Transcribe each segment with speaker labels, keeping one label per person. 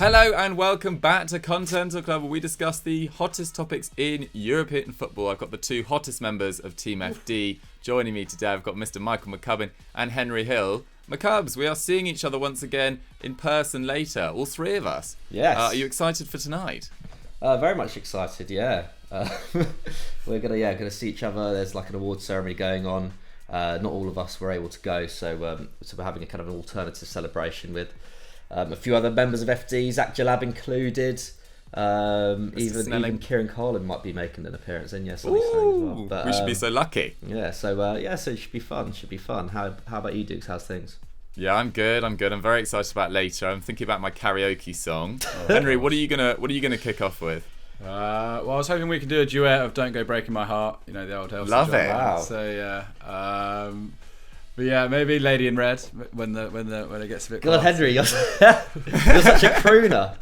Speaker 1: Hello and welcome back to Continental Club, where we discuss the hottest topics in European football. I've got the two hottest members of Team FD joining me today. I've got Mr. Michael McCubbin and Henry Hill. McCubbs, we are seeing each other once again in person later, all three of us.
Speaker 2: Yes.
Speaker 1: Are you excited for tonight?
Speaker 2: Very much excited, yeah. We're gonna see each other. There's like an award ceremony going on. Not all of us were able to go, so we're having a kind of an alternative celebration with a few other members of FD, Zach Jalab included. Even Kieran Carlin might be making an appearance in as well. But,
Speaker 1: we should be so lucky.
Speaker 2: Yeah, so it should be fun. How about you, Dukes? How's things?
Speaker 1: Yeah, I'm good. I'm very excited about later. I'm thinking about my karaoke song. Henry, what are you gonna kick off with?
Speaker 3: Well, I was hoping we could do a duet of "Don't Go Breaking My Heart." You know, the old Elton
Speaker 1: Love
Speaker 3: John
Speaker 1: it.
Speaker 3: band.
Speaker 2: Wow.
Speaker 3: So yeah. But yeah, maybe "Lady in Red" when it gets a bit.
Speaker 2: God,
Speaker 3: classy.
Speaker 2: Henry, you're such a crooner.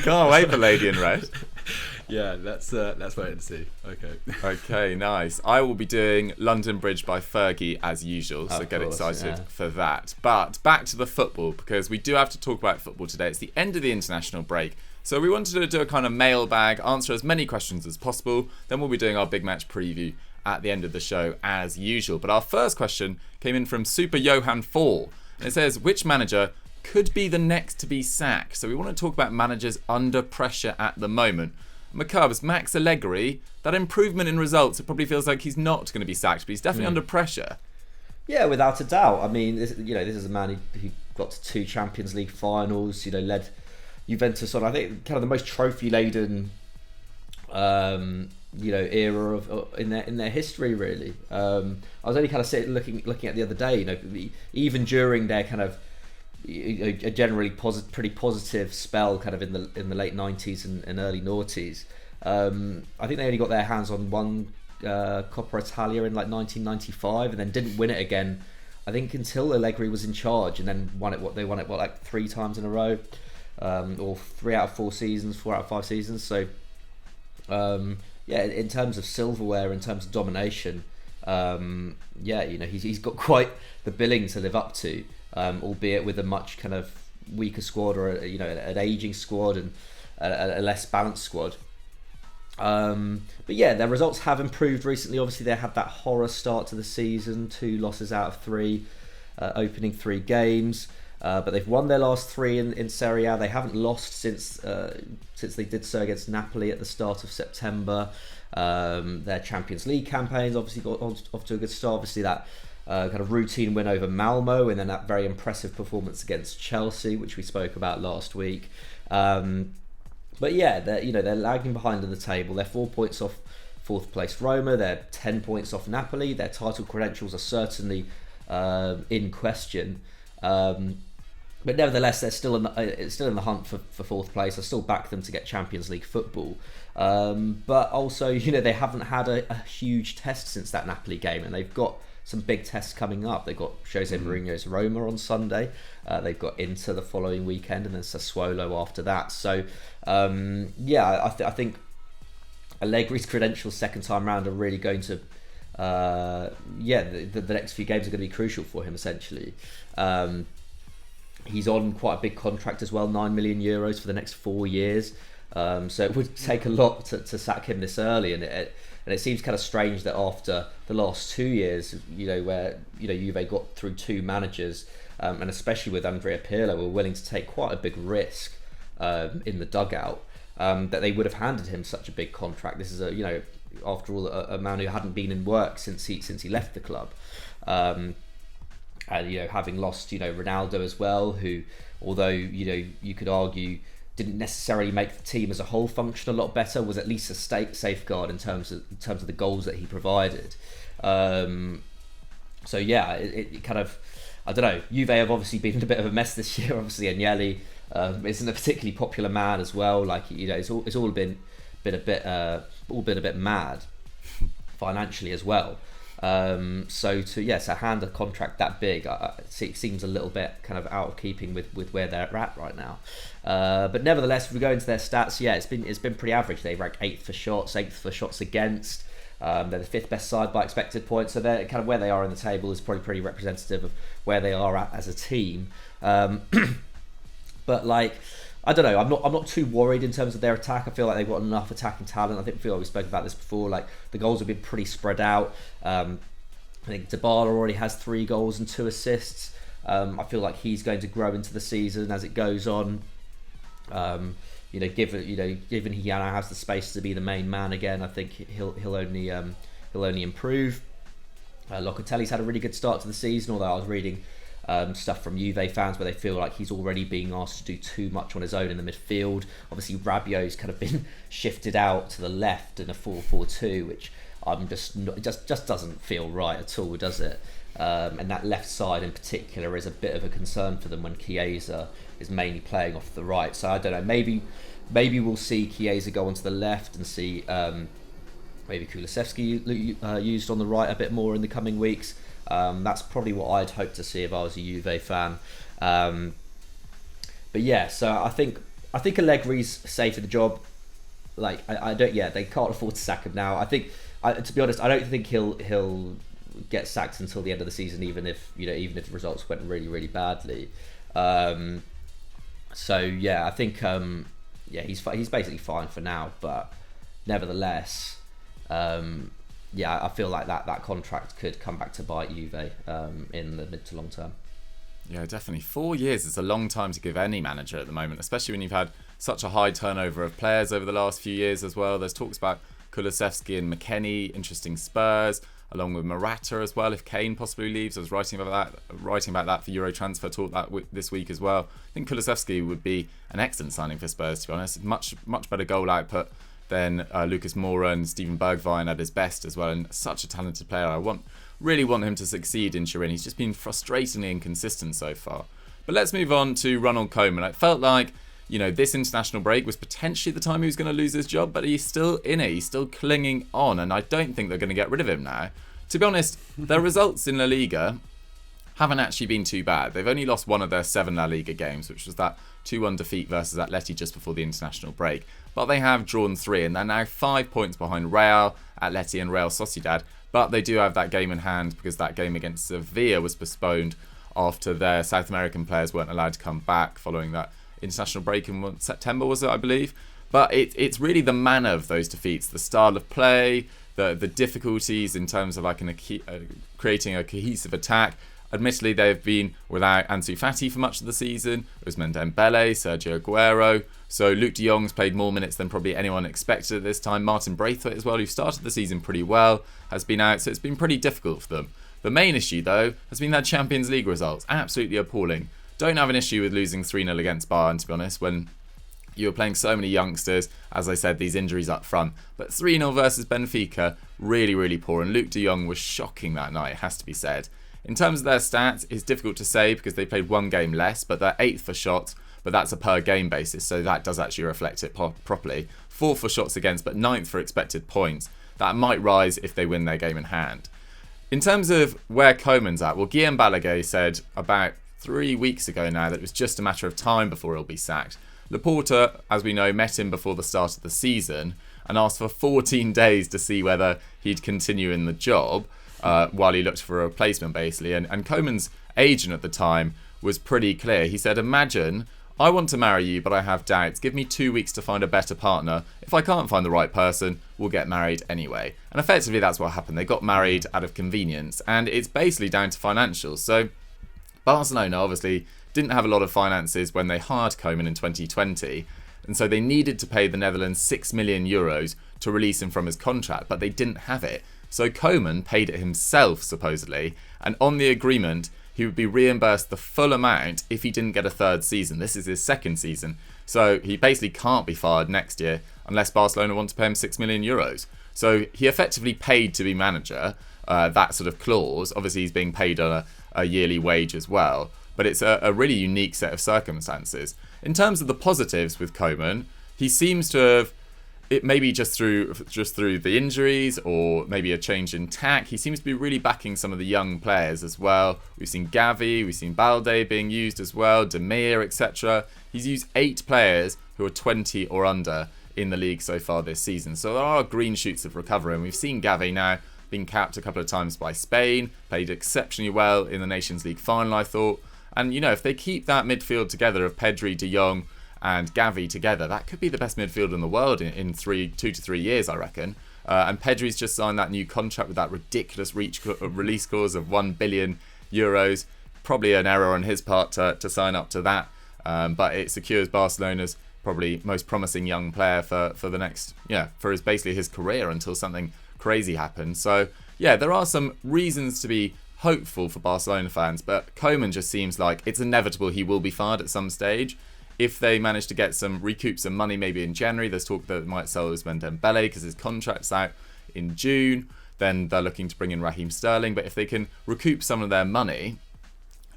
Speaker 1: Can't wait for Lady in Red.
Speaker 3: Yeah, let's wait and see.
Speaker 1: Okay, nice. I will be doing London Bridge by Fergie as usual, so get excited for that. But back to the football, because we do have to talk about football today. It's the end of the international break, so we wanted to do a kind of mailbag, answer as many questions as possible. Then we'll be doing our big match preview at the end of the show as usual. But our first question came in from Super Johan 4, and it says, which manager could be the next to be sacked? So we want to talk about managers under pressure at the moment. McCubbs, Max Allegri, that improvement in results, it probably feels like he's not going to be sacked, but he's definitely under pressure.
Speaker 2: Yeah, without a doubt. I mean, this is a man who got to 2 Champions League finals, led Juventus on, I think, kind of the most trophy-laden era of in their history, really. I was only kind of sitting looking at the other day, even during their kind of a generally pretty positive spell kind of in the late 90s and early noughties. I think they only got their hands on one Coppa Italia in like 1995 and then didn't win it again, I think, until Allegri was in charge, and then won it like 3 times in a row, or 3 out of 4 seasons, 4 out of 5 seasons. So in terms of silverware, in terms of domination, he's got quite the billing to live up to. Albeit with a much kind of weaker squad, or an aging squad and a less balanced squad. But yeah, their results have improved recently. Obviously, they had that horror start to the season, 2 losses out of 3, opening 3 games. But they've won their last 3 in Serie A. They haven't lost since they did so against Napoli at the start of September. Their Champions League campaigns obviously got off to a good start. Obviously, that kind of routine win over Malmo, and then that very impressive performance against Chelsea, which we spoke about last week. But yeah, they're lagging behind in the table. They're 4 points off 4th place Roma. They're 10 points off Napoli. Their title credentials are certainly in question. But nevertheless, they're still in the hunt for 4th place. I still back them to get Champions League football. But also, they haven't had a huge test since that Napoli game, and they've got some big tests coming up. They've got Jose Mourinho's Roma on Sunday. They've got Inter the following weekend, and then Sassuolo after that. So, I think Allegri's credentials second time round are really going to, the next few games are going to be crucial for him, essentially. He's on quite a big contract as well, €9 million for the next 4 years. So it would take a lot to sack him this early, and it seems kind of strange that after the last 2 years, where Juve got through 2 managers, and especially with Andrea Pirlo, were willing to take quite a big risk in the dugout, that they would have handed him such a big contract. This is after all, a man who hadn't been in work since he left the club. And having lost Ronaldo as well, who, although you could argue didn't necessarily make the team as a whole function a lot better, was at least a safeguard in terms of the goals that he provided. It kind of, I don't know. Juve have obviously been in a bit of a mess this year. Obviously, Agnelli isn't a particularly popular man as well. Like, it's all been a bit mad financially as well. So hand a contract that big, it seems a little bit kind of out of keeping with where they're at right now. But nevertheless, if we go into their stats, it's been pretty average. They rank 8th for shots, 8th for shots against. They're the 5th best side by expected points, so they're kind of where they are in the table is probably pretty representative of where they are at as a team. But but like, I don't know. I'm not too worried in terms of their attack. I feel like they've got enough attacking talent. I feel like we spoke about this before. Like, the goals have been pretty spread out. I think Dybala already has 3 goals and 2 assists. I feel like he's going to grow into the season as it goes on. Given he now has the space to be the main man again, I think he'll only improve. Locatelli's had a really good start to the season, although I was reading stuff from Juve fans where they feel like he's already being asked to do too much on his own in the midfield. Obviously, Rabiot's kind of been shifted out to the left in a 4-4-2, which just doesn't feel right at all, does it? And that left side in particular is a bit of a concern for them when Chiesa is mainly playing off the right. So I don't know, maybe we'll see Chiesa go onto the left and see maybe Kulusevski used on the right a bit more in the coming weeks. That's probably what I'd hope to see if I was a Juve fan. But yeah, so I think Allegri's safe in the job. Like, they can't afford to sack him now. To be honest, I don't think he'll get sacked until the end of the season, even if the results went really, really badly. So yeah, I think he's basically fine for now, but nevertheless, I feel like that contract could come back to bite Juve in the mid to long term.
Speaker 1: Yeah, definitely. 4 years is a long time to give any manager at the moment, especially when you've had such a high turnover of players over the last few years as well. There's talks about Kulusevski and McKennie, interesting Spurs, along with Morata as well, if Kane possibly leaves. I was writing about that for Eurotransfer Talk this week as well. I think Kulusevski would be an excellent signing for Spurs, to be honest. Much better goal output than Lucas Moura and Steven Bergwijn at his best as well, and such a talented player. I really want him to succeed in Turin. He's just been frustratingly inconsistent so far. But let's move on to Ronald Koeman. It felt like, this international break was potentially the time he was going to lose his job, but he's still in it. He's still clinging on, and I don't think they're going to get rid of him now. To be honest, their results in La Liga haven't actually been too bad. They've only lost one of their 7 La Liga games, which was that 2-1 defeat versus Atleti just before the international break. But they have drawn 3, and they're now 5 points behind Real, Atleti and Real Sociedad. But they do have that game in hand because that game against Sevilla was postponed after their South American players weren't allowed to come back following that international break in September, was it, I believe? But it's really the manner of those defeats, the style of play, the difficulties in terms of creating a cohesive attack. Admittedly, they've been without Ansu Fati for much of the season, Ousmane Dembele, Sergio Aguero. So Luke de Jong's played more minutes than probably anyone expected at this time. Martin Braithwaite as well, who started the season pretty well, has been out. So it's been pretty difficult for them. The main issue, though, has been their Champions League results. Absolutely appalling. Don't have an issue with losing 3-0 against Bayern, to be honest, when you were playing so many youngsters. As I said, these injuries up front. But 3-0 versus Benfica, really, really poor. And Luke de Jong was shocking that night, it has to be said. In terms of their stats, it's difficult to say because they played 1 game less, but they're 8th for shots, but that's a per game basis, so that does actually reflect it properly. 4th for shots against, but 9th for expected points. That might rise if they win their game in hand. In terms of where Koeman's at, well, Guillaume Balaguer said about 3 weeks ago now that it was just a matter of time before he'll be sacked. Laporta, as we know, met him before the start of the season and asked for 14 days to see whether he'd continue in the job while he looked for a replacement, basically. And Koeman's agent at the time was pretty clear. He said, imagine, I want to marry you, but I have doubts. Give me 2 weeks to find a better partner. If I can't find the right person, we'll get married anyway. And effectively, that's what happened. They got married out of convenience, and it's basically down to financials. So Barcelona obviously didn't have a lot of finances when they hired Koeman in 2020, and so they needed to pay the Netherlands 6 million euros to release him from his contract, but they didn't have it. So Koeman paid it himself, supposedly, and on the agreement, he would be reimbursed the full amount if he didn't get a 3rd season. This is his 2nd season, so he basically can't be fired next year unless Barcelona want to pay him 6 million euros. So he effectively paid to be manager, that sort of clause. Obviously, he's being paid on a yearly wage as well, but it's a really unique set of circumstances. In terms of the positives with Koeman, he seems to have, it maybe just through the injuries or maybe a change in tack, he seems to be really backing some of the young players as well. We've seen Gavi, we've seen Balde being used as well, Demir, etc. He's used 8 players who are 20 or under in the league so far this season. So there are green shoots of recovery, and we've seen Gavi now being capped a couple of times by Spain, played exceptionally well in the Nations League final, I thought. And, if they keep that midfield together of Pedri, De Jong and Gavi together, that could be the best midfield in the world in 2 to 3 years, I reckon. And Pedri's just signed that new contract with that ridiculous release clause of €1 billion. Probably an error on his part to sign up to that. But it secures Barcelona's probably most promising young player for the next, for his career until something crazy happens. So, there are some reasons to be hopeful for Barcelona fans, but Koeman just seems like it's inevitable he will be fired at some stage. If they manage to recoup some money maybe in January, there's talk that they might sell Ousmane Dembele because his contract's out in June, then they're looking to bring in Raheem Sterling. But if they can recoup some of their money,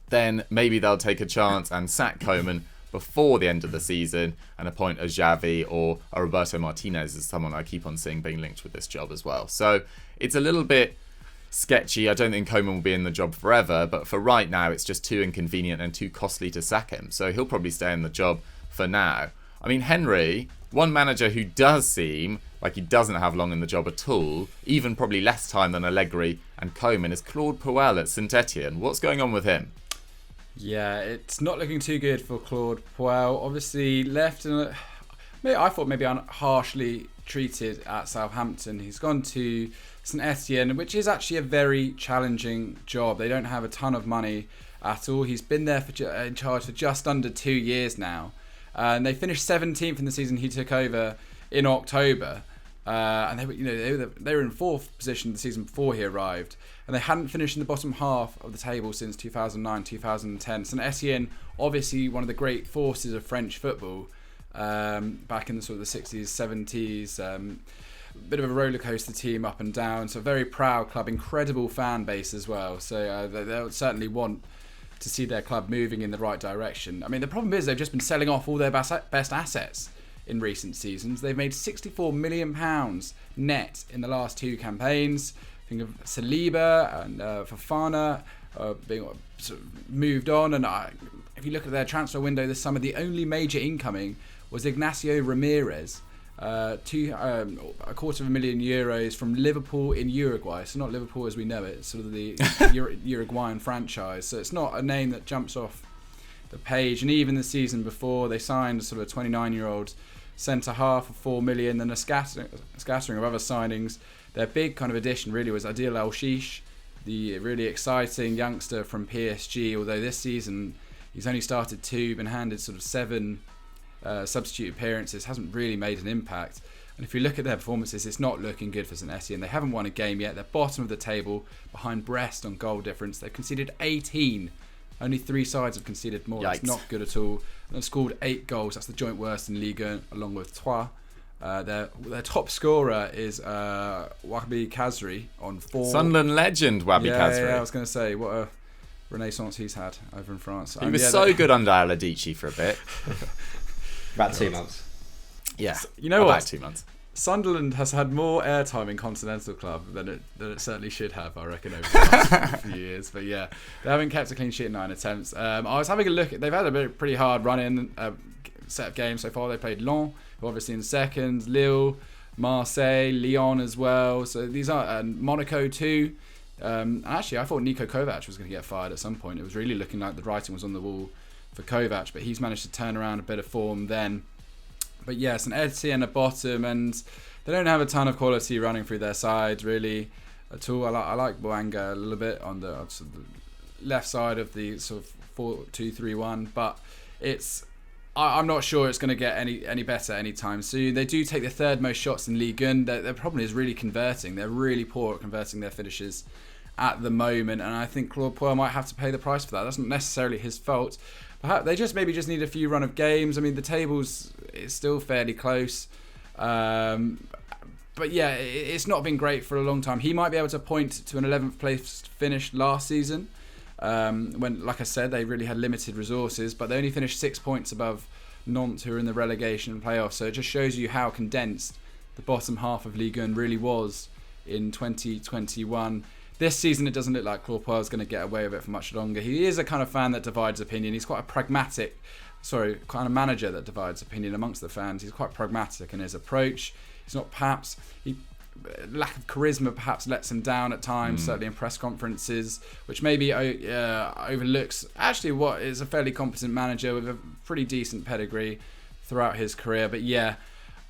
Speaker 1: then maybe they'll take a chance and sack Koeman before the end of the season and appoint a Xavi or a Roberto Martinez as someone I keep on seeing being linked with this job as well. So it's a little bit sketchy. I don't think Koeman will be in the job forever, but for right now it's just too inconvenient and too costly to sack him. So he'll probably stay in the job for now. I mean, Henry, one manager who does seem like he doesn't have long in the job at all, even probably less time than Allegri and Koeman, is Claude Puel at St Etienne. What's going on with him?
Speaker 3: Yeah, it's not looking too good for Claude Puel. Obviously left I thought maybe harshly treated at Southampton. He's gone to St Etienne, which is actually a very challenging job. They don't have a ton of money at all. He's been there in charge for just under 2 years now. And they finished 17th in the season he took over in October. And they were in 4th position the season before he arrived. And they hadn't finished in the bottom half of the table since 2009-2010. St Etienne, obviously one of the great forces of French football, back in the sort of the 60s, 70s. Bit of a roller coaster team up and down. So a very proud club, incredible fan base as well. So they'll certainly want to see their club moving in the right direction. I mean, the problem is they've just been selling off all their best assets in recent seasons. They've made £64 million net in the last 2 campaigns. Think of Saliba and Fofana being sort of moved on. And if you look at their transfer window this summer, the only major incoming was Ignacio Ramirez. €250,000 from Liverpool in Uruguay. So not Liverpool as we know it, it's sort of the Uruguayan franchise. So it's not a name that jumps off the page. And even the season before, they signed sort of a 29-year-old centre-half for $4 million, and a scattering of other signings. Their big kind of addition really was Adil El-Shish, the really exciting youngster from PSG, although this season he's only started 2, been handed sort of 7 substitute appearances, hasn't really made an impact. And if you look at their performances, it's not looking good for St Etienne. They haven't won a game yet. They're bottom of the table, behind Brest on goal difference. They've conceded 18. Only 3 sides have conceded more. Yikes. That's not good at all. And they've scored 8 goals. That's the joint worst in Ligue, along with Troyes. Their top scorer is Wabi Kazri on 4.
Speaker 1: Sunderland legend Wabi Kazri.
Speaker 3: Yeah, I was going to say, what a renaissance he's had over in France.
Speaker 1: He was so good under Aladici for a bit.
Speaker 2: About 2 months.
Speaker 1: Yeah,
Speaker 3: you know what?
Speaker 1: About 2 months. Sunderland
Speaker 3: has had more airtime in Continental Club than it certainly should have, I reckon, over the last few years. But yeah, they haven't kept a clean sheet in 9 attempts. I was having a look. They've had a pretty hard run-in set of games so far. They played Lens, who obviously in second, Lille, Marseille, Lyon as well. So these are Monaco too. Actually, I thought Niko Kovac was going to get fired at some point. It was really looking like the writing was on the wall for Kovac, but he's managed to turn around a bit of form then. But yeah, St Etienne at bottom, and they don't have a ton of quality running through their side really at all. I like Boanga a little bit on the left side of the sort of 4-2-3-1, but I'm not sure it's going to get any better anytime soon. They do take the 3rd most shots in Ligue 1. Their problem is really converting. They're really poor at converting their finishes at the moment, and I think Claude Puel might have to pay the price for that. That's not necessarily his fault. Perhaps they just need a few run of games. I mean, the table's is still fairly close. But yeah, it's not been great for a long time. He might be able to point to an 11th place finish last season, when, like I said, they really had limited resources, but they only finished 6 points above Nantes, who are in the relegation playoffs. So it just shows you how condensed the bottom half of Ligue 1 really was in 2021. This season, it doesn't look like Claude Puel is going to get away with it for much longer. He is a kind of fan that divides opinion. He's quite a kind of manager that divides opinion amongst the fans. He's quite pragmatic in his approach. He's not perhaps... lack of charisma perhaps lets him down at times, certainly in press conferences, which maybe overlooks actually what is a fairly competent manager with a pretty decent pedigree throughout his career. But yeah,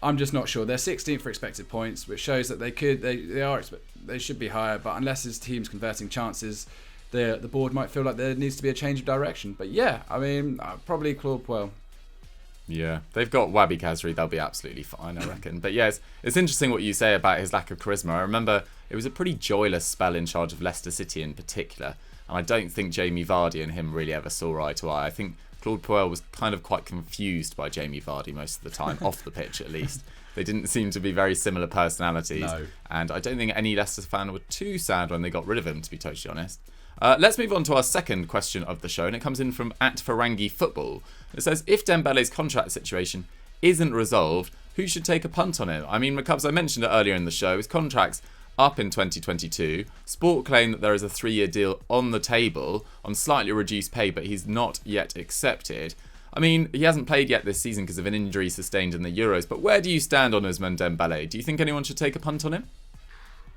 Speaker 3: I'm just not sure. They're 16th for expected points, which shows that they should be higher, but unless his team's converting chances, the board might feel like there needs to be a change of direction. But yeah, I mean, probably Claude Puel.
Speaker 1: Yeah, they've got Wabi Kazri. They'll be absolutely fine, I reckon. But yeah, it's interesting what you say about his lack of charisma. I remember it was a pretty joyless spell in charge of Leicester City in particular, and I don't think Jamie Vardy and him really ever saw eye to eye. I think Claude Puel was kind of quite confused by Jamie Vardy most of the time, off the pitch at least. They didn't seem to be very similar personalities,
Speaker 3: no.
Speaker 1: And I don't think any Leicester fan were too sad when they got rid of him, to be totally honest. Let's move on to our second question of the show, and it comes in from @Ferengi Football. It says, if Dembele's contract situation isn't resolved, who should take a punt on him? I mean, McCubbs, I mentioned it earlier in the show, his contract's up in 2022. Sport claim that there is a 3-year deal on the table on slightly reduced pay, but he's not yet accepted. I mean, he hasn't played yet this season because of an injury sustained in the Euros, but where do you stand on Ousmane Dembele? Do you think anyone should take a punt on him?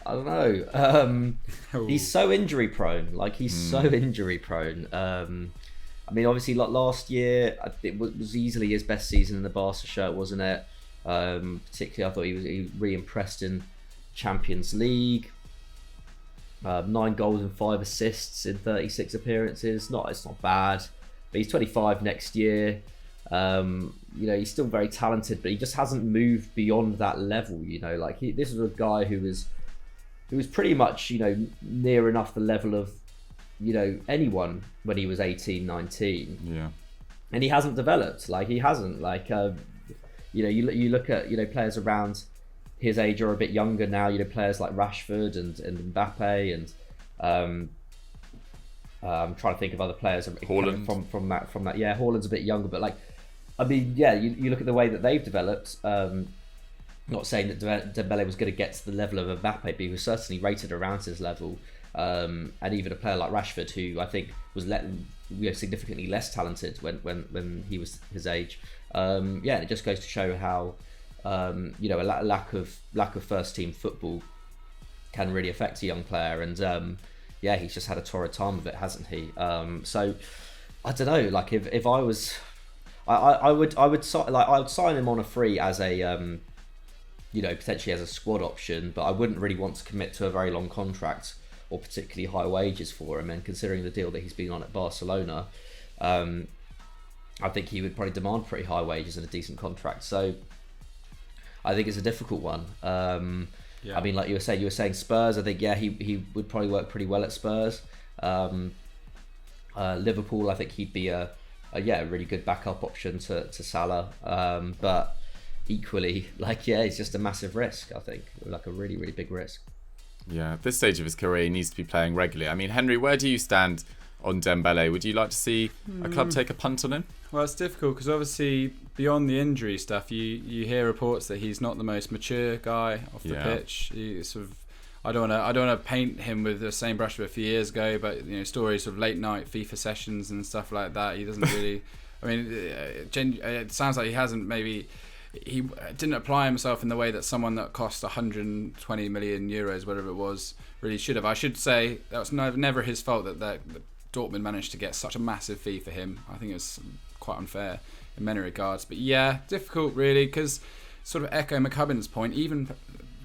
Speaker 2: I don't know. He's so injury prone. So injury prone. I mean, obviously, like last year, it was easily his best season in the Barca shirt, wasn't it? Particularly, I thought he really impressed in Champions League. 9 goals and 5 assists in 36 appearances. It's not bad. But he's 25 next year. He's still very talented, but he just hasn't moved beyond that level. This is a guy who was pretty much, near enough the level of, anyone when he was 18, 19.
Speaker 1: Yeah.
Speaker 2: And he hasn't developed. You look at, players around his age or a bit younger now, players like Rashford and Mbappe and I'm trying to think of other players
Speaker 1: Haaland.
Speaker 2: from that. Yeah, Haaland's a bit younger, but you look at the way that they've developed. Not saying that Dembele was going to get to the level of Mbappe, but he was certainly rated around his level. And even a player like Rashford, who I think was significantly less talented when he was his age. And it just goes to show how a lack of first team football can really affect a young player. And he's just had a torrid time of it, hasn't he? So I don't know. If I was, I would sign him on a free as a potentially as a squad option, but I wouldn't really want to commit to a very long contract or particularly high wages for him. And considering the deal that he's been on at Barcelona, I think he would probably demand pretty high wages and a decent contract. So I think it's a difficult one. I mean, like you were saying Spurs. I think he would probably work pretty well at Spurs. Liverpool, I think he'd be a really good backup option to Salah. But equally, it's just a massive risk, I think. A really, really big risk.
Speaker 1: Yeah, at this stage of his career, he needs to be playing regularly. I mean, Henry, where do you stand on Dembele? Would you like to see a club take a punt on him? Well,
Speaker 3: it's difficult because obviously beyond the injury stuff, you hear reports that he's not the most mature guy off the pitch. He I don't want to paint him with the same brush of a few years ago, but stories of late night FIFA sessions and stuff like that. He doesn't really. I mean, it sounds like he hasn't maybe. He didn't apply himself in the way that someone that cost 120 million euros, whatever it was, really should have. I should say that was never his fault that Dortmund managed to get such a massive fee for him. I think it was quite unfair in many regards. But yeah, difficult really, because sort of echo McCubbin's point, even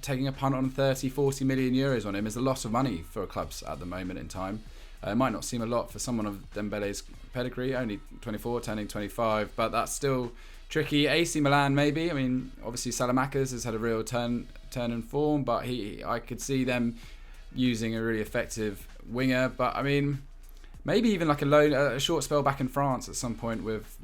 Speaker 3: taking a punt on 30, 40 million euros on him is a lot of money for clubs at the moment in time. It might not seem a lot for someone of Dembele's pedigree, only 24, turning 25, but that's still tricky. AC Milan maybe. I mean, obviously Salamakers has had a real turn in form, but I could see them using a really effective winger. But I mean, maybe even a short spell back in France at some point with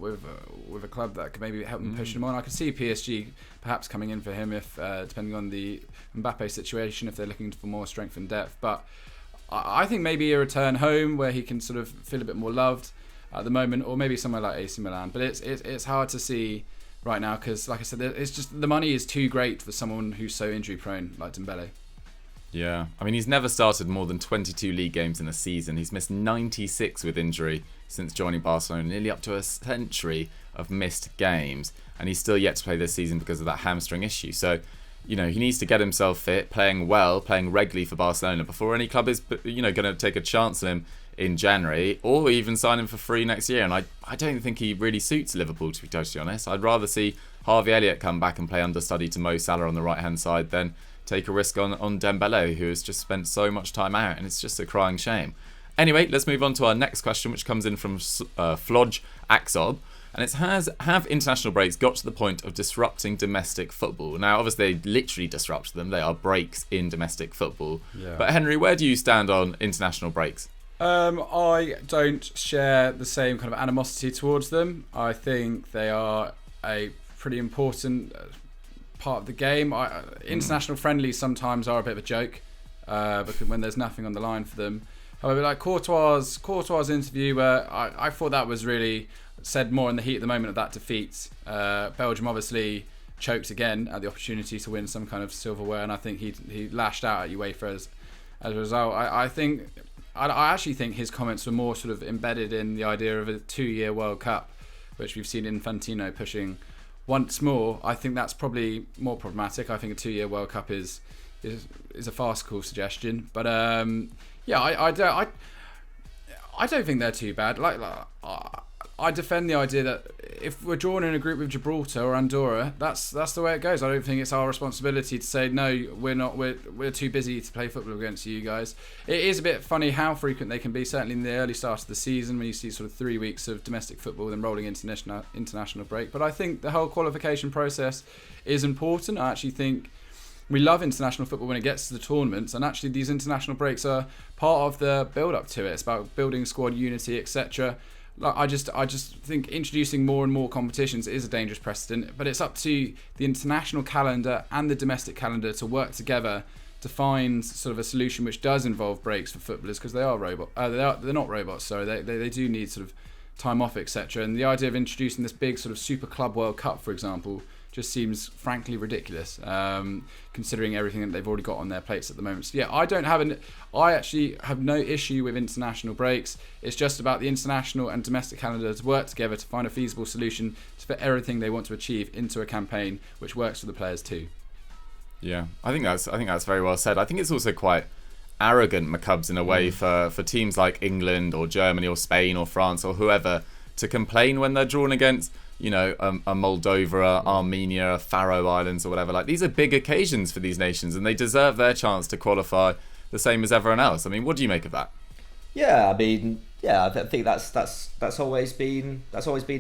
Speaker 3: a club that could maybe help them push him on. I could see PSG perhaps coming in for him if depending on the Mbappe situation, if they're looking for more strength and depth. But I think maybe a return home where he can sort of feel a bit more loved at the moment, or maybe somewhere like AC Milan. But it's hard to see right now because, like I said, it's just the money is too great for someone who's so injury prone like Dembele.
Speaker 1: Yeah, I mean, he's never started more than 22 league games in a season. He's missed 96 with injury since joining Barcelona, nearly up to a century of missed games, and he's still yet to play this season because of that hamstring issue. So he needs to get himself fit, playing regularly for Barcelona before any club is, going to take a chance on him in January, or even sign him for free next year. And I don't think he really suits Liverpool, to be totally honest. I'd rather see Harvey Elliott come back and play understudy to Mo Salah on the right-hand side than take a risk on Dembele, who has just spent so much time out, and it's just a crying shame. Anyway, let's move on to our next question, which comes in from Flodge Axob. And it's, have international breaks got to the point of disrupting domestic football? Now, obviously, they literally disrupt them. They are breaks in domestic football. Yeah. But Henry, where do you stand on international breaks?
Speaker 3: I don't share the same kind of animosity towards them. I think they are a pretty important part of the game. International friendlies sometimes are a bit of a joke because when there's nothing on the line for them. However, like Courtois' interview, where I thought that was really said more in the heat of the moment of that defeat. Belgium obviously choked again at the opportunity to win some kind of silverware, and I think he lashed out at UEFA as a result. I actually think his comments were more sort of embedded in the idea of a 2-year World Cup, which we've seen Infantino pushing once more. I think that's probably more problematic. I think a 2-year World Cup is a farcical suggestion, but I don't think they're too bad. I defend the idea that if we're drawn in a group with Gibraltar or Andorra, that's the way it goes. I don't think it's our responsibility to say no, we're not. We're too busy to play football against you guys. It is a bit funny how frequent they can be. Certainly in the early start of the season, when you see sort of 3 weeks of domestic football, then rolling into international break. But I think the whole qualification process is important. I actually think we love international football when it gets to the tournaments, and actually these international breaks are part of the build-up to it. It's about building squad unity, etc. I just think introducing more and more competitions is a dangerous precedent, but it's up to the international calendar and the domestic calendar to work together to find sort of a solution which does involve breaks for footballers, because they are robots. They're not robots. Sorry, they do need sort of time off, etc. And the idea of introducing this big sort of Super Club World Cup, for example, just seems frankly ridiculous, considering everything that they've already got on their plates at the moment. So yeah, I actually have no issue with international breaks. It's just about the international and domestic calendar to work together to find a feasible solution to fit everything they want to achieve into a campaign which works for the players too.
Speaker 1: Yeah, I think that's very well said. I think it's also quite arrogant, McCubs, in a way, for teams like England or Germany or Spain or France or whoever to complain when they're drawn against, a Moldova, Armenia, Faroe Islands or whatever. Like, these are big occasions for these nations, and they deserve their chance to qualify the same as everyone else. I mean, what do you make of that?
Speaker 2: Yeah, I think that's always been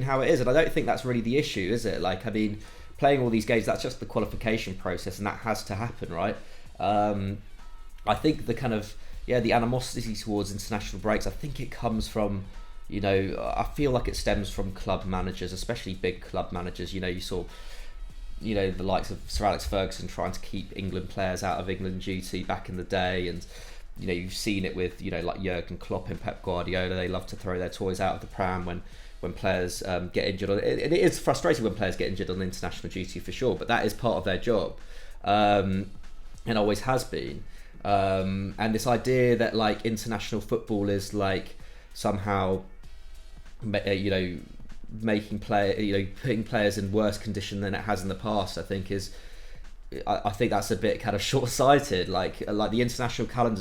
Speaker 2: how it is, and I don't think that's really the issue, is it? Like, I mean, playing all these games, that's just the qualification process, and that has to happen, right? I think the kind of the animosity towards international breaks, I think it comes from, I feel like it stems from club managers, especially big club managers. You saw, the likes of Sir Alex Ferguson trying to keep England players out of England duty back in the day, and you've seen it with like Jurgen Klopp and Pep Guardiola. They love to throw their toys out of the pram when players get injured. It is frustrating when players get injured on international duty, for sure, but that is part of their job, and always has been. And this idea that like international football is like somehow putting players in worse condition than it has in the past, I think that's a bit kind of short-sighted. Like the international calendar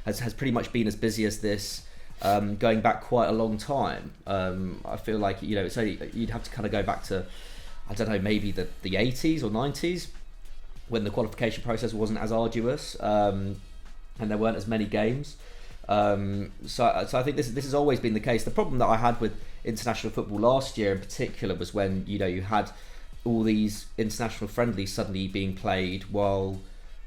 Speaker 2: has pretty much been as busy as this, going back quite a long time. I feel like it's only, you'd have to kind of go back to, I don't know, maybe the 80s or 90s, when the qualification process wasn't as arduous, and there weren't as many games. So I think this has always been the case. The problem that I had with international football last year in particular was when you had all these international friendlies suddenly being played while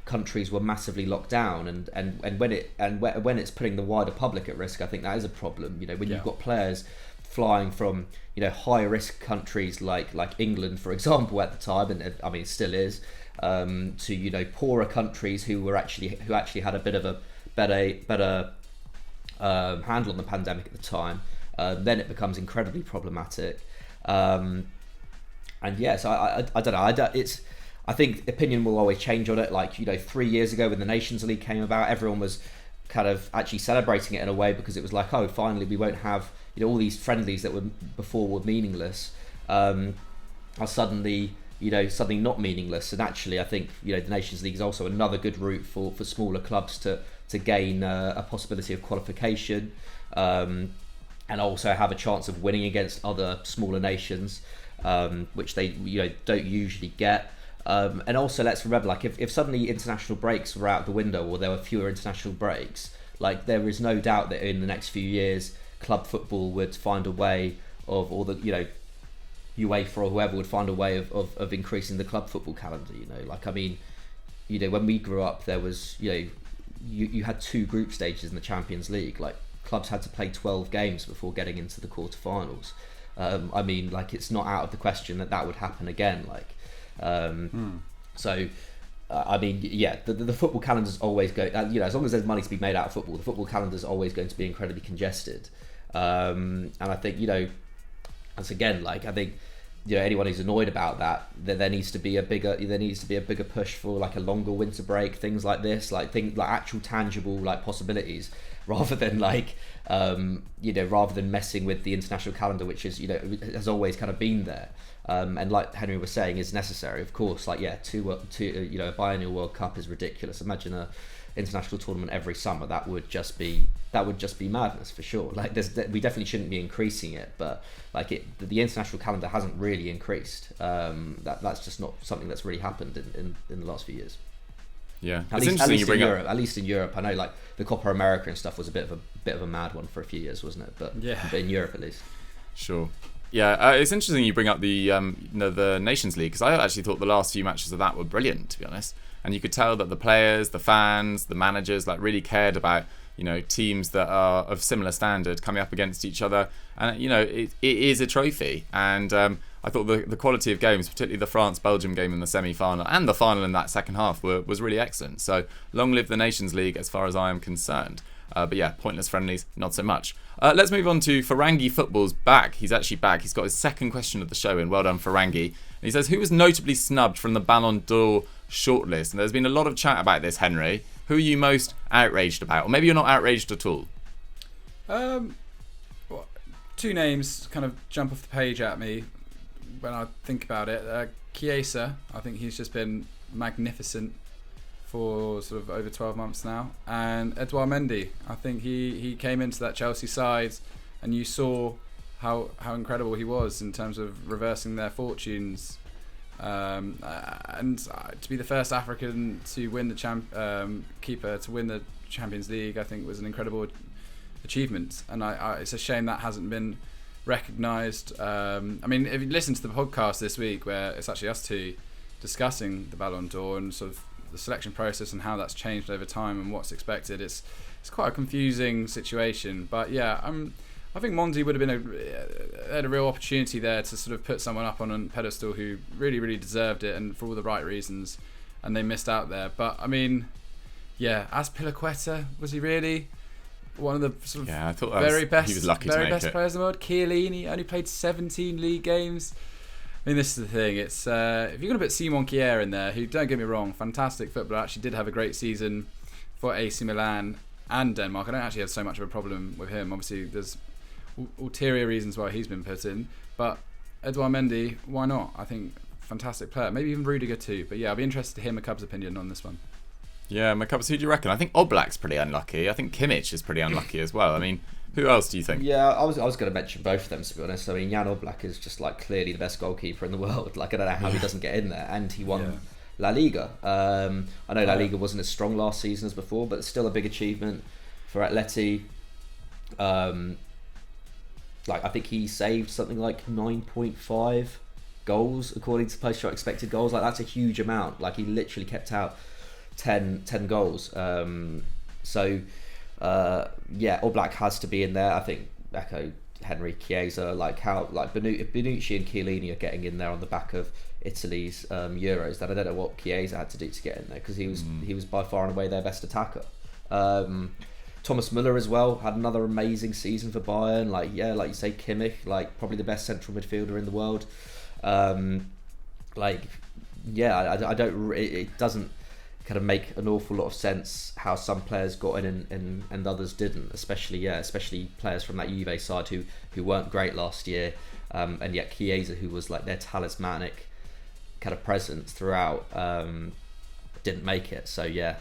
Speaker 2: countries were massively locked down, and when it's putting the wider public at risk, I think that is a problem. When you've got players flying from high risk countries like England, for example, at the time, and I mean it still is, to poorer countries who actually had a bit of a better handle on the pandemic at the time, then it becomes incredibly problematic. So I don't know. I think opinion will always change on it. Like 3 years ago when the Nations League came about, everyone was kind of actually celebrating it in a way, because it was like, oh, finally we won't have all these friendlies that were before were meaningless, are suddenly something not meaningless. And actually, I think the Nations League is also another good route for smaller clubs to gain a possibility of qualification, and also have a chance of winning against other smaller nations, which they don't usually get. And also, let's remember, like if suddenly international breaks were out the window, or there were fewer international breaks, like there is no doubt that in the next few years, club football would find a way of, or the UEFA or whoever would find a way of increasing the club football calendar. When we grew up, there was you had 2 group stages in the Champions League. Like clubs had to play 12 games before getting into the quarterfinals. It's not out of the question that would happen again. So, the football calendar's always go. As long as there's money to be made out of football, the football calendar's always going to be incredibly congested. And I think once again, I think anyone who's annoyed about that there needs to be a bigger push for like a longer winter break, things like this, like actual tangible possibilities, rather than messing with the international calendar, which is has always kind of been there, and like Henry was saying, is necessary, of course. A biennial World Cup is ridiculous. Imagine a international tournament every summer. That would just be madness for sure. We definitely shouldn't be increasing it, but the international calendar hasn't really increased. That's just not something that's really happened in the last few years.
Speaker 1: Yeah,
Speaker 2: at least in Europe, I know the Copa America and stuff was a bit of a mad one for a few years, wasn't it? But in Europe at least.
Speaker 1: Sure. Yeah, it's interesting you bring up the the Nations League, because I actually thought the last few matches of that were brilliant, to be honest. And you could tell that the players, the fans, the managers really cared about teams that are of similar standard coming up against each other. And it is a trophy. And I thought the quality of games, particularly the France-Belgium game in the semi-final and the final in that second half, was really excellent. So long live the Nations League as far as I am concerned. But yeah, pointless friendlies, not so much. Let's move on to Ferengi Football's back. He's actually back. He's got his second question of the show in. Well done, Ferengi. And he says, who was notably snubbed from the Ballon D'Or shortlist? And there's been a lot of chat about this, Henry. Who are you most outraged about? Or maybe you're not outraged at all.
Speaker 3: Two names kind of jump off the page at me when I think about it. Chiesa, I think he's just been magnificent for sort of over 12 months now. And Edouard Mendy, I think he came into that Chelsea side and you saw how incredible he was in terms of reversing their fortunes. And to be the first African to win the keeper to win the Champions League, I think was an incredible achievement. And it's a shame that hasn't been recognised. If you listen to the podcast this week, where it's actually us two discussing the Ballon d'Or and sort of the selection process and how that's changed over time and what's expected, it's quite a confusing situation. But yeah, I think Mondi would have been had a real opportunity there to sort of put someone up on a pedestal who really, really deserved it, and for all the right reasons, and they missed out there. But Azpilicueta, was he really one of the sort of
Speaker 1: I thought
Speaker 3: very best,
Speaker 1: he was lucky to make
Speaker 3: best
Speaker 1: it.
Speaker 3: players in the world? Chiellini only played 17 league games. This is the thing. It's if you're going to put Simon Kjaer in there, who, don't get me wrong, fantastic footballer, actually did have a great season for AC Milan and Denmark. I don't actually have so much of a problem with him. Obviously, there's ulterior reasons why he's been put in, but Edouard Mendy, why not? I think fantastic player. Maybe even Rudiger too. But yeah, I'll be interested to hear McCub's opinion on this one.
Speaker 1: Yeah, McCubs, who do you reckon? I think Oblak's pretty unlucky. I think Kimmich is pretty unlucky as well. Who else do you think?
Speaker 2: Yeah, I was going to mention both of them, to be honest. Jan Oblak is just clearly the best goalkeeper in the world. I don't know how he doesn't get in there, and he won La Liga. I know La Liga wasn't as strong last season as before, but it's still a big achievement for Atleti. I think he saved something like 9.5 goals according to post-shot expected goals. That's a huge amount. He literally kept out 10 goals. Oblak has to be in there. I think echo Henry Chiesa. Bonucci and Chiellini are getting in there on the back of Italy's Euros. That I don't know what Chiesa had to do to get in there, because he was by far and away their best attacker. Thomas Müller as well had another amazing season for Bayern. Like you say, Kimmich, probably the best central midfielder in the world. It doesn't kind of make an awful lot of sense how some players got in and others didn't, especially players from that Juve side who weren't great last year, and yet Chiesa, who was their talismanic kind of presence throughout, didn't make it. So I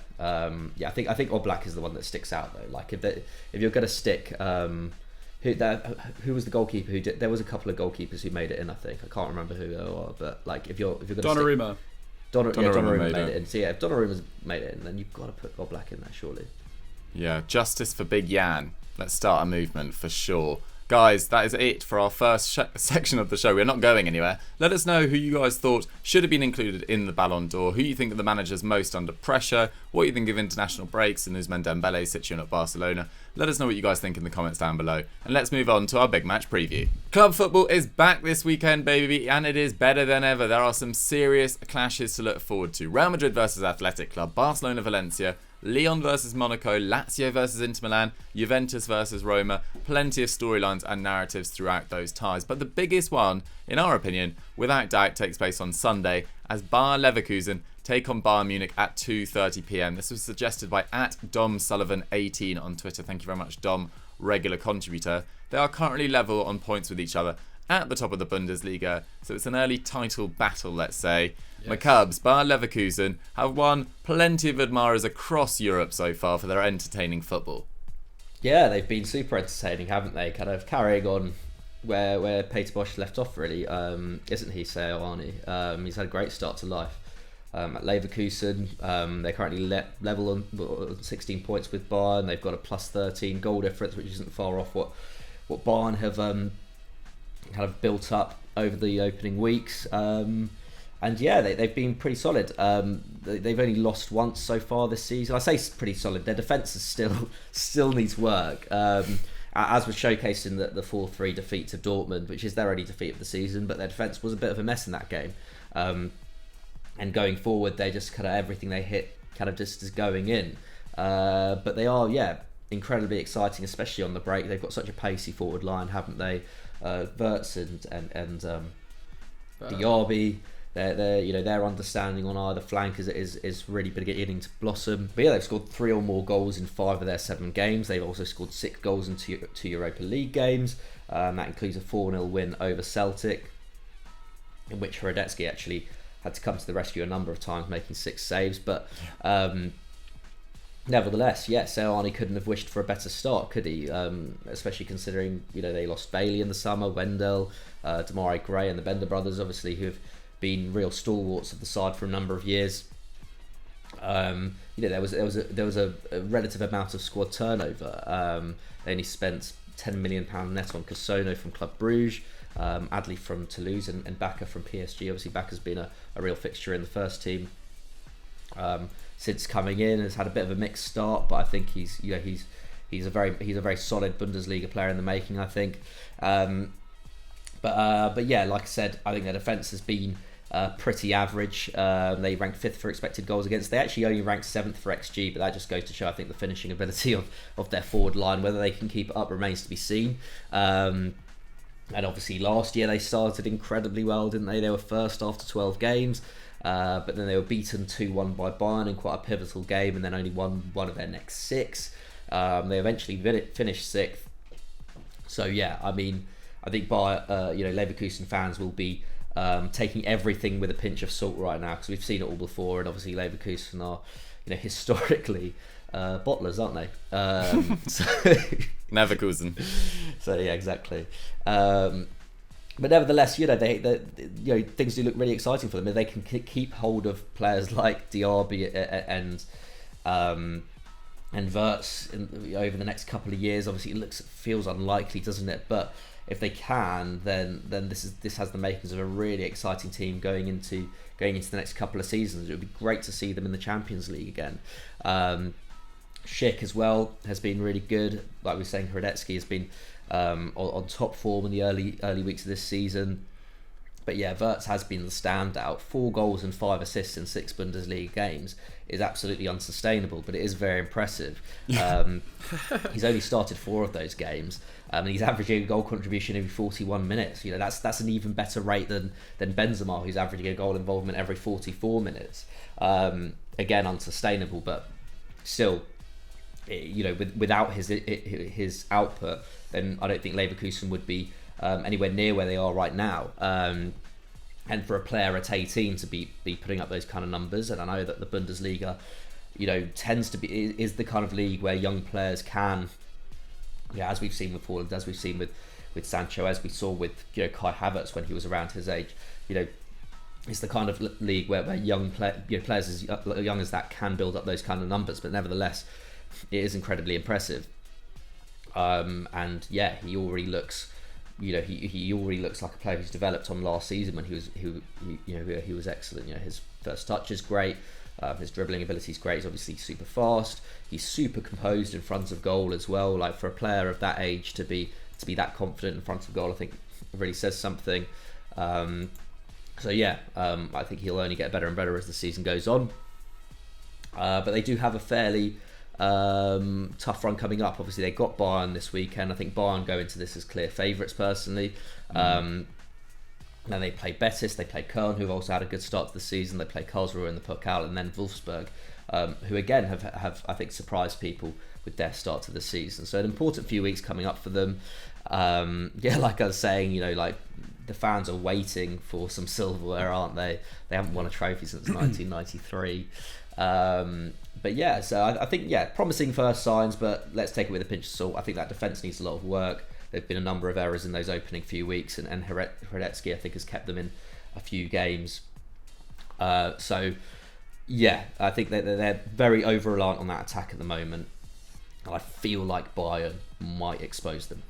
Speaker 2: think Oblak is the one that sticks out though. Like if you're going to stick, who was the goalkeeper who did? There was a couple of goalkeepers who made it in. I think I can't remember who they were, but like if you're going to
Speaker 3: Donnarumma.
Speaker 2: Donnarumma made it in. So yeah, if Donnarumma's made it in, then you've got to put Oblak in there, surely.
Speaker 1: Yeah, justice for Big Jan. Let's start a movement for sure. Guys, that is it for our first section of the show. We're not going anywhere. Let us know who you guys thought should have been included in the Ballon d'Or, who you think are the managers most under pressure, what you think of international breaks and Ousmane Dembele situation at Barcelona. Let us know what you guys think in the comments down below. And let's move on to our big match preview. Club football is back this weekend, baby, and it is better than ever. There are some serious clashes to look forward to. Real Madrid versus Athletic Club, Barcelona Valencia, Lyon versus Monaco, Lazio versus Inter Milan, Juventus versus Roma. Plenty of storylines and narratives throughout those ties. But the biggest one, in our opinion, without doubt, takes place on Sunday as Bayer Leverkusen take on Bayern Munich at 2:30 p.m. This was suggested by @DomSullivan18 on Twitter. Thank you very much, Dom, regular contributor. They are currently level on points with each other at the top of the Bundesliga, so it's an early title battle, let's say. Yes. My Cubs, Bayer Leverkusen, have won plenty of admirers across Europe so far for their entertaining football.
Speaker 2: Yeah, they've been super entertaining, haven't they? Kind of carrying on where Peter Bosz left off, really, isn't he, Seoane? He's had a great start to life. At Leverkusen, they're currently level on 16 points with Bayern. They've got a plus 13 goal difference, which isn't far off what Bayern have kind of built up over the opening weeks. And yeah, they've been pretty solid. They've only lost once so far this season. I say pretty solid. Their defence is still needs work. As was showcased in the 4-3 defeat to Dortmund, which is their only defeat of the season, but their defence was a bit of a mess in that game. And going forward, they just kind of everything they hit kind of just is going in. But they are, incredibly exciting, especially on the break. They've got such a pacey forward line, haven't they? Wirtz and Diaby. Their understanding on either flank is really beginning to blossom. But yeah, they've scored 3 or more goals in 5 of their 7 games. They've also scored 6 goals in 2 Europa League games. That includes a 4-0 win over Celtic, in which Hradecki actually had to come to the rescue a number of times, making 6 saves. But nevertheless, Seoane couldn't have wished for a better start, could he? Especially considering they lost Bailey in the summer, Wendell, Demarai Gray, and the Bender brothers, obviously, who have been real stalwarts of the side for a number of years. There was a relative amount of squad turnover. They only spent £10 million net on Cassano from Club Bruges, Adli from Toulouse, and Baka from PSG. Obviously, Baka's been a real fixture in the first team since coming in. Has had a bit of a mixed start, but I think he's a very solid Bundesliga player in the making, I think. But yeah, like I said, I think their defence has been pretty average. They ranked 5th for expected goals against. They actually only ranked 7th for XG, but that just goes to show, I think, the finishing ability of their forward line. Whether they can keep it up remains to be seen. And obviously last year they started incredibly well, didn't they? They were first after 12 games, but then they were beaten 2-1 by Bayern in quite a pivotal game, and then only won one of their next 6. They eventually finished 6th. So yeah, I mean, I think Leverkusen fans will be taking everything with a pinch of salt right now, because we've seen it all before, and obviously Leverkusen are historically bottlers, aren't they?
Speaker 1: Leverkusen.
Speaker 2: So yeah, exactly. But nevertheless, they things do look really exciting for them. If they can keep hold of players like Diaby and Wirtz over the next couple of years, obviously it feels unlikely, doesn't it? But if they can, then this has the makings of a really exciting team going into the next couple of seasons. It would be great to see them in the Champions League again. Schick as well has been really good. Like we were saying, Hradecki has been on top form in the early weeks of this season. But yeah, Wirtz has been the standout. 4 goals and 5 assists in 6 Bundesliga games is absolutely unsustainable, but it is very impressive. He's only started 4 of those games, and he's averaging a goal contribution every 41 minutes. That's an even better rate than Benzema, who's averaging a goal involvement every 44 minutes. Again, unsustainable, but still, without his output, then I don't think Leverkusen would be anywhere near where they are right now. and for a player at 18 to be putting up those kind of numbers. And I know that the Bundesliga, tends to be is the kind of league where young players can, as we've seen with Haaland, as we've seen with Sancho, as we saw with Kai Havertz when he was around his age, it's the kind of league where young players as young as that can build up those kind of numbers. But nevertheless, it is incredibly impressive. And he already looks, he already looks like a player who's developed on last season when he was excellent. His first touch is great. His dribbling ability is great. He's obviously super fast. He's super composed in front of goal as well. Like, for a player of that age to be that confident in front of goal, I think it really says something. I think he'll only get better and better as the season goes on. But they do have a fairly tough run coming up. Obviously, they got Bayern this weekend. I think Bayern go into this as clear favourites personally. Then they play Betis, they play Köln, who've also had a good start to the season. They play Karlsruhe in the Pokal, and then Wolfsburg, who again have I think surprised people with their start to the season. So an important few weeks coming up for them. Like I was saying, the fans are waiting for some silverware, aren't they? They haven't won a trophy since 1993. So I think promising first signs, but let's take it with a pinch of salt. I think that defence needs a lot of work. There've been a number of errors in those opening few weeks, and Hradecky, I think, has kept them in a few games. I think they're very over-reliant on that attack at the moment. And I feel like Bayern might expose them.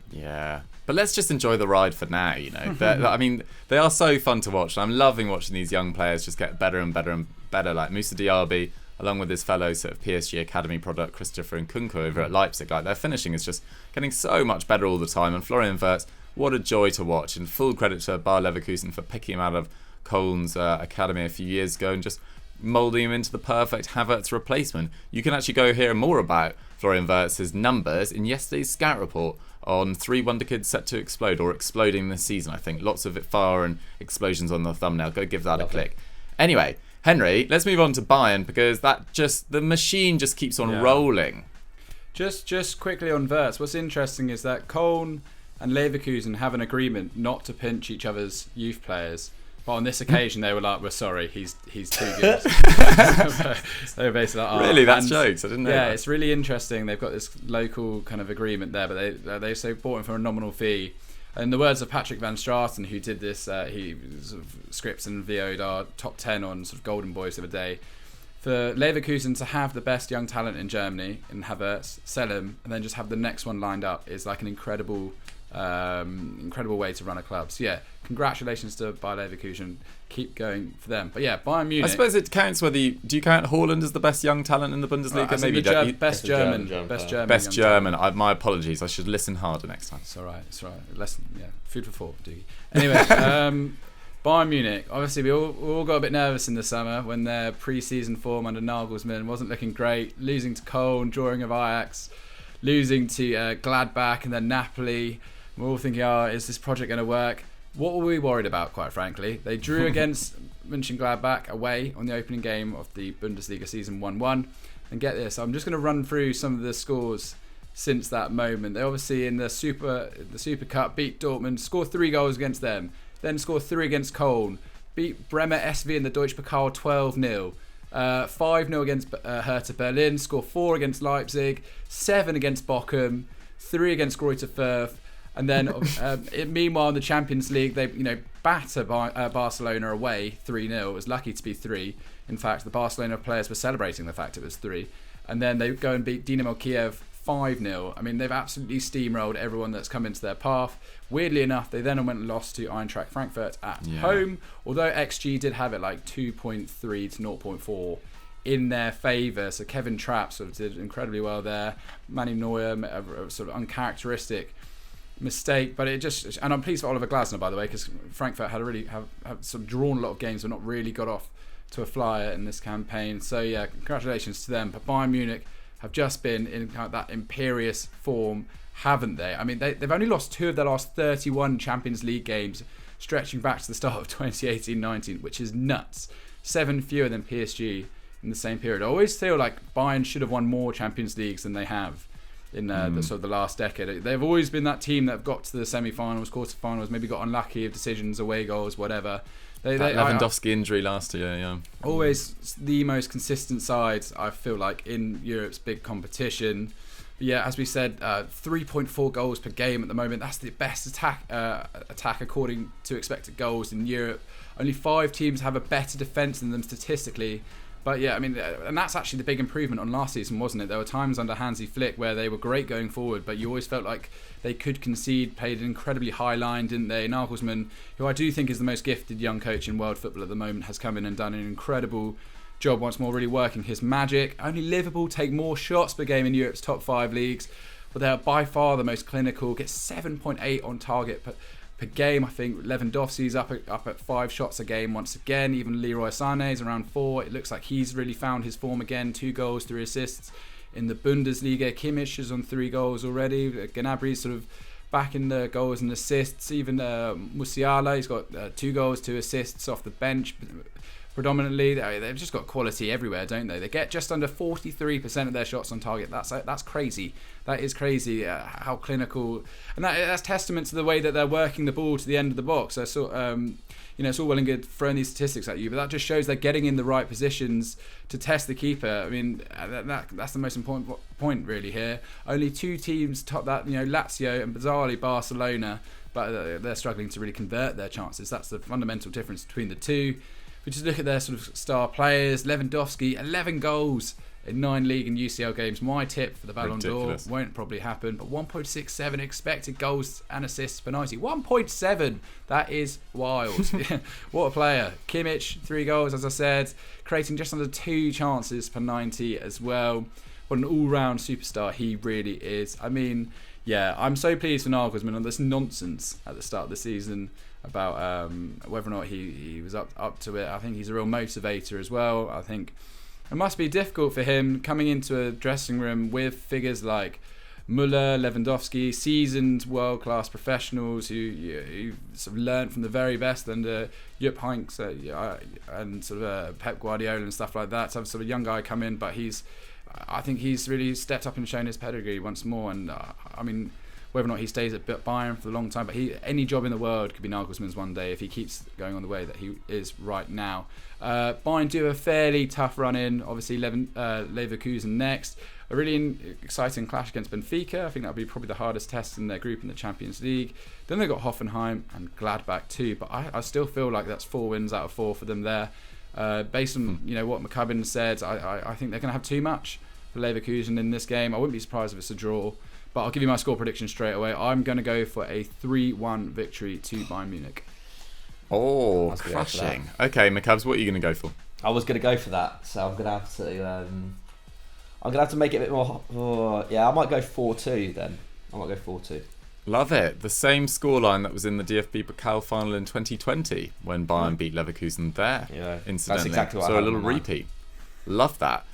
Speaker 1: Yeah, but let's just enjoy the ride for now, I mean, they are so fun to watch. I'm loving watching these young players just get better and better and better, like Moussa Diaby, along with his fellow sort of PSG Academy product, Christopher Nkunku over at Leipzig. Like, their finishing is just getting so much better all the time. And Florian Wirtz, what a joy to watch. And full credit to Bayer Leverkusen for picking him out of Köln's academy a few years ago and just moulding him into the perfect Havertz replacement. You can actually go hear more about Florian Wirtz's numbers in yesterday's Scout report on 3 Wonder Kids set to explode, or exploding this season, I think. Lots of fire and explosions on the thumbnail. Go give that a click. Anyway, Henry, let's move on to Bayern, because the machine just keeps on rolling.
Speaker 3: Just quickly on Wirtz, what's interesting is that Köln and Leverkusen have an agreement not to pinch each other's youth players. But on this occasion, they were like, "We're sorry, he's too good." They were basically like,
Speaker 1: really, that's jokes. I didn't know.
Speaker 3: Yeah,
Speaker 1: that.
Speaker 3: It's really interesting. They've got this local kind of agreement there, but they bought him for a nominal fee. In the words of Patrick van Straten, who did this, he sort of scripts and VO'd our top 10 on sort of Golden Boys the other day. For Leverkusen to have the best young talent in Germany in Havertz, sell him, and then just have the next one lined up is like an incredible way to run a club. So congratulations to Bayer Leverkusen. Keep going for them. But Bayern Munich.
Speaker 1: I suppose it counts whether do you count Haaland as the best young talent in the Bundesliga?
Speaker 3: Maybe best German.
Speaker 1: My apologies. I should listen harder next time.
Speaker 3: It's all right. Lesson, food for thought, Doogie. Anyway, Bayern Munich. Obviously, we all got a bit nervous in the summer when their pre-season form under Nagelsmann wasn't looking great. Losing to Köln, drawing of Ajax, losing to Gladbach and then Napoli. We're all thinking, is this project going to work? What were we worried about, quite frankly? They drew against Mönchengladbach away on the opening game of the Bundesliga season 1-1. And get this, I'm just going to run through some of the scores since that moment. They obviously in the Super Cup beat Dortmund, scored 3 goals against them, then scored 3 against Köln, beat Bremer SV in the Deutsche Pokal 12-0. 5-0 against Hertha Berlin, score 4 against Leipzig, 7 against Bochum, 3 against Greuther Fürth, and then meanwhile in the Champions League they batter Barcelona away 3-0. It was lucky to be 3. In fact, the Barcelona players were celebrating the fact it was 3, and then they go and beat Dynamo Kiev 5-0. I mean, they've absolutely steamrolled everyone that's come into their path. Weirdly enough, they then went and lost to Eintracht Frankfurt at home, although XG did have it like 2.3 to 0.4 in their favour. So Kevin Trapp sort of did incredibly well there. Manny Neuer, a sort of uncharacteristic mistake, but it just, and I'm pleased for Oliver Glasner, by the way, because Frankfurt had have sort of drawn a lot of games but not really got off to a flyer in this campaign. So congratulations to them. But Bayern Munich have just been in kind of that imperious form, haven't they? I mean, they've only lost 2 of their last 31 Champions League games, stretching back to the start of 2018-19, which is nuts. 7 fewer than PSG in the same period. I always feel like Bayern should have won more Champions Leagues than they have. in the sort of the last decade. They've always been that team that have got to the semi-finals, quarter-finals, maybe got unlucky of decisions, away goals, whatever.
Speaker 1: Lewandowski injury last year, yeah.
Speaker 3: Always the most consistent sides, I feel like, in Europe's big competition. But yeah, as we said, 3.4 goals per game at the moment. That's the best attack according to expected goals in Europe. Only 5 teams have a better defence than them statistically. But yeah, I mean, and that's actually the big improvement on last season, wasn't it? There were times under Hansi Flick where they were great going forward, but you always felt like they could concede, played an incredibly high line, didn't they? Nagelsmann, who I do think is the most gifted young coach in world football at the moment, has come in and done an incredible job once more, really working his magic. Only Liverpool take more shots per game in Europe's top 5 leagues, but they are by far the most clinical, get 7.8 on target per game. I think Lewandowski's up at 5 shots a game once again. Even Leroy Sané's around 4. It looks like he's really found his form again. 2 goals, 3 assists in the Bundesliga. Kimmich is on 3 goals already. Gnabry's sort of back in the goals and assists. Even Musiala, he's got 2 goals, 2 assists off the bench. Predominantly, they've just got quality everywhere, don't they? They get just under 43% of their shots on target. That's crazy. That is crazy. How clinical, and that's testament to the way that they're working the ball to the end of the box. So, it's all well and good throwing these statistics at you, but that just shows they're getting in the right positions to test the keeper. I mean, that's the most important point really here. Only 2 teams top that, Lazio and bizarrely Barcelona, but they're struggling to really convert their chances. That's the fundamental difference between the two. If we just look at their sort of star players, Lewandowski, 11 goals in 9 league and UCL games. My tip for the Ballon d'Or won't probably happen, but 1.67 expected goals and assists per 90. 1.7, that is wild. What a player. Kimmich, 3 goals, as I said, creating just under 2 chances per 90 as well. What an all-round superstar he really is. I mean, yeah, I'm so pleased for Nagelsmann on this nonsense at the start of the season about whether or not he was up to it. I think he's a real motivator as well. I think it must be difficult for him coming into a dressing room with figures like Müller, Lewandowski, seasoned world-class professionals who sort of learnt from the very best under Jupp Heynckes and sort of Pep Guardiola and stuff like that. So sort of young guy come in, but I think he's really stepped up and shown his pedigree once more. And I mean, whether or not he stays at Bayern for a long time, but any job in the world could be Nagelsmann's one day if he keeps going on the way that he is right now. Bayern do a fairly tough run in. Obviously, Leverkusen next. A really exciting clash against Benfica. I think that'll be probably the hardest test in their group in the Champions League. Then they've got Hoffenheim and Gladbach too, but I still feel like that's 4 wins out of 4 for them there. Based on what McCubbin said, I think they're going to have too much for Leverkusen in this game. I wouldn't be surprised if it's a draw. But I'll give you my score prediction straight away. I'm going to go for a 3-1 victory to Bayern Munich.
Speaker 1: Oh, crushing. Okay, McCubs, what are you going to go for?
Speaker 2: I was going to go for that, so I'm going to have to make it a bit more. I might go 4-2 then. I might go 4-2.
Speaker 1: Love it. The same scoreline that was in the DFB Pokal final in 2020 when Bayern beat Leverkusen there. Yeah, incidentally. That's exactly what I had. So a little repeat. Love that.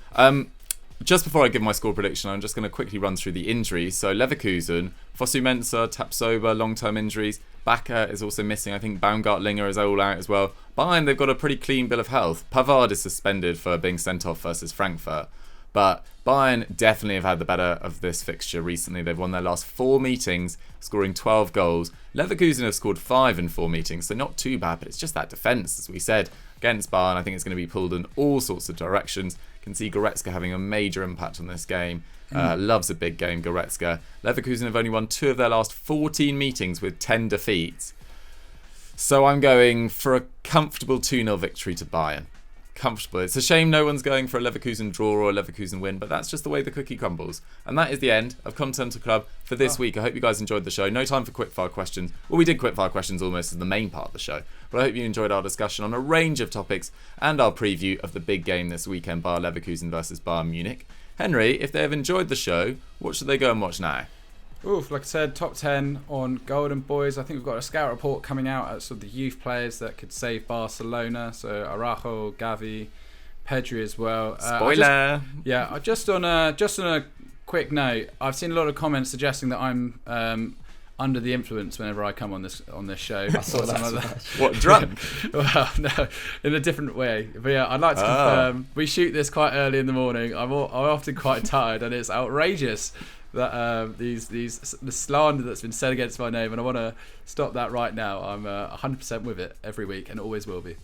Speaker 1: Just before I give my score prediction, I'm just going to quickly run through the injuries. So Leverkusen, Fosu Mensah, Tapsoba, long-term injuries. Bakker is also missing. I think Baumgartlinger is all out as well. Bayern, they've got a pretty clean bill of health. Pavard is suspended for being sent off versus Frankfurt. But Bayern definitely have had the better of this fixture recently. They've won their last 4 meetings, scoring 12 goals. Leverkusen have scored 5 in 4 meetings, so not too bad, but it's just that defence, as we said. Against Bayern, I think it's going to be pulled in all sorts of directions. Can see Goretzka having a major impact on this game. Loves a big game, Goretzka. Leverkusen have only won 2 of their last 14 meetings with 10 defeats. So I'm going for a comfortable 2-0 victory to Bayern. Comfortable. It's a shame no one's going for a Leverkusen draw or a Leverkusen win, but that's just the way the cookie crumbles. And that is the end of Continental Club for this week. I hope you guys enjoyed the show. No time for quickfire questions. Well, we did quickfire questions almost as the main part of the show, but I hope you enjoyed our discussion on a range of topics and our preview of the big game this weekend, Bayer Leverkusen versus Bayern Munich. Henry, if they have enjoyed the show, what should they go and watch now?
Speaker 3: Oof, like I said, top 10 on Golden Boys. I think we've got a scout report coming out at sort of the youth players that could save Barcelona. So Araujo, Gavi, Pedri as well.
Speaker 1: Spoiler!
Speaker 3: Just on a quick note, I've seen a lot of comments suggesting that I'm under the influence whenever I come on this show.
Speaker 2: I saw that. Like that.
Speaker 1: What, drunk?
Speaker 3: Well, no, in a different way. But yeah, I'd like to confirm. We shoot this quite early in the morning. I'm often quite tired, and it's outrageous that the slander that's been said against my name, and I want to stop that right now. I'm 100% with it every week, and always will be.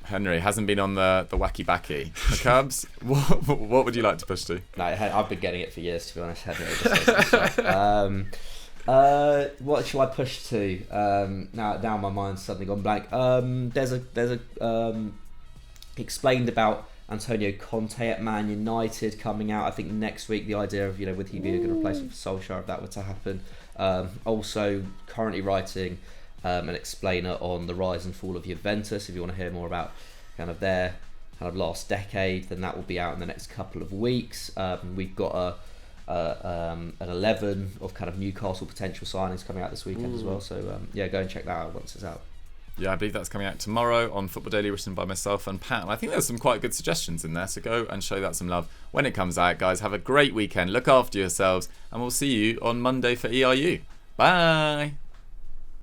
Speaker 1: Henry hasn't been on the wacky backy. The Cubs, what would you like to push to?
Speaker 2: No, I've been getting it for years, to be honest. What shall I push to? Now my mind's suddenly gone blank. There's a explained about Antonio Conte at Man United coming out. I think next week, the idea of would he be a good replacement for Solskjaer if that were to happen. Also currently writing an explainer on the rise and fall of Juventus. If you want to hear more about kind of their last decade, then that will be out in the next couple of weeks. We've got an 11 of kind of Newcastle potential signings coming out this weekend as well. So go and check that out once it's out.
Speaker 1: Yeah, I believe that's coming out tomorrow on Football Daily, written by myself and Pat. And I think there's some quite good suggestions in there, so go and show that some love when it comes out, guys. Have a great weekend, look after yourselves, and we'll see you on Monday for ERU. Bye!